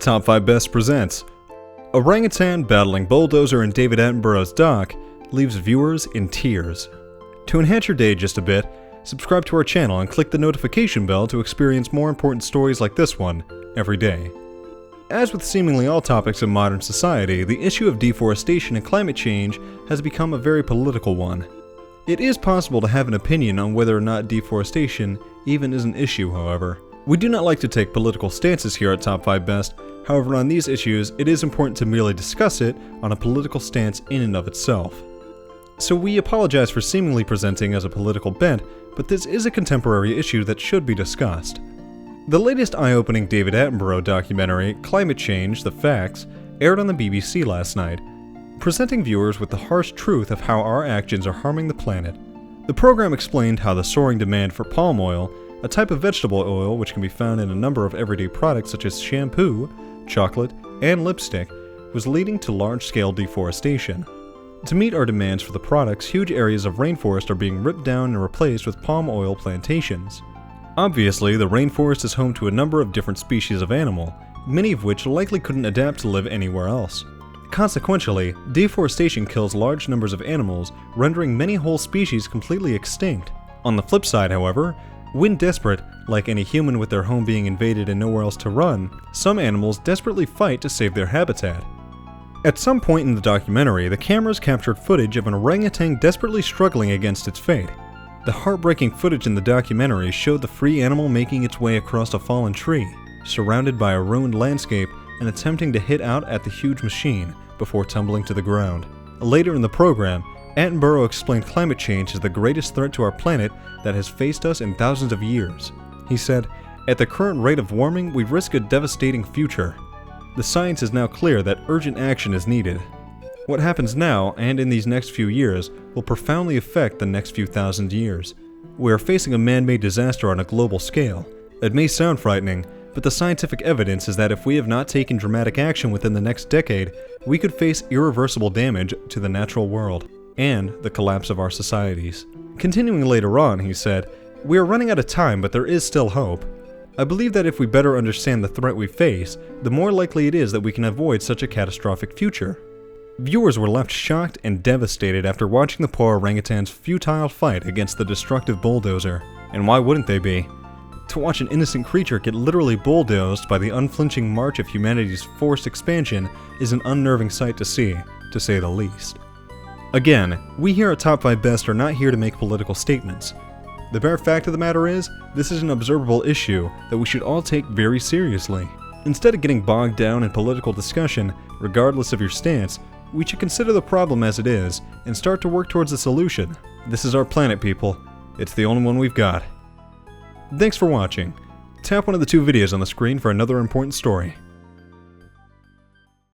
Top 5 Best presents Orangutan battling bulldozer in David Attenborough's doc leaves viewers in tears. To enhance your day just a bit, subscribe to our channel and click the notification bell to experience more important stories like this one every day. As with seemingly all topics in modern society, the issue of deforestation and climate change has become a very political one. It is possible to have an opinion on whether or not deforestation even is an issue, however. We do not like to take political stances here at Top 5 Best, however on these issues it is important to merely discuss it on a political stance in and of itself. So we apologize for seemingly presenting as a political bent, but this is a contemporary issue that should be discussed. The latest eye-opening David Attenborough documentary, Climate Change: The Facts, aired on the BBC last night, presenting viewers with the harsh truth of how our actions are harming the planet. The program explained how the soaring demand for palm oil, a type of vegetable oil which can be found in a number of everyday products such as shampoo, chocolate, and lipstick, was leading to large-scale deforestation. To meet our demands for the products, huge areas of rainforest are being ripped down and replaced with palm oil plantations. Obviously, the rainforest is home to a number of different species of animal, many of which likely couldn't adapt to live anywhere else. Consequentially, deforestation kills large numbers of animals, rendering many whole species completely extinct. On the flip side, however, when desperate, like any human with their home being invaded and nowhere else to run, some animals desperately fight to save their habitat. At some point in the documentary, the cameras captured footage of an orangutan desperately struggling against its fate. The heartbreaking footage in the documentary showed the free animal making its way across a fallen tree, surrounded by a ruined landscape and attempting to hit out at the huge machine before tumbling to the ground. Later in the program, Attenborough explained climate change as the greatest threat to our planet that has faced us in thousands of years. He said, "At the current rate of warming, we risk a devastating future. The science is now clear that urgent action is needed. What happens now, and in these next few years, will profoundly affect the next few thousand years. We are facing a man-made disaster on a global scale. It may sound frightening, but the scientific evidence is that if we have not taken dramatic action within the next decade, we could face irreversible damage to the natural world and the collapse of our societies." Continuing later on, he said, "We are running out of time, but there is still hope. I believe that if we better understand the threat we face, the more likely it is that we can avoid such a catastrophic future." Viewers were left shocked and devastated after watching the poor orangutan's futile fight against the destructive bulldozer. And why wouldn't they be? To watch an innocent creature get literally bulldozed by the unflinching march of humanity's forced expansion is an unnerving sight to see, to say the least. Again, we here at Top 5 Best are not here to make political statements. The bare fact of the matter is, this is an observable issue that we should all take very seriously. Instead of getting bogged down in political discussion, regardless of your stance, we should consider the problem as it is and start to work towards a solution. This is our planet, people. It's the only one we've got. Thanks for watching. Tap one of the two videos on the screen for another important story.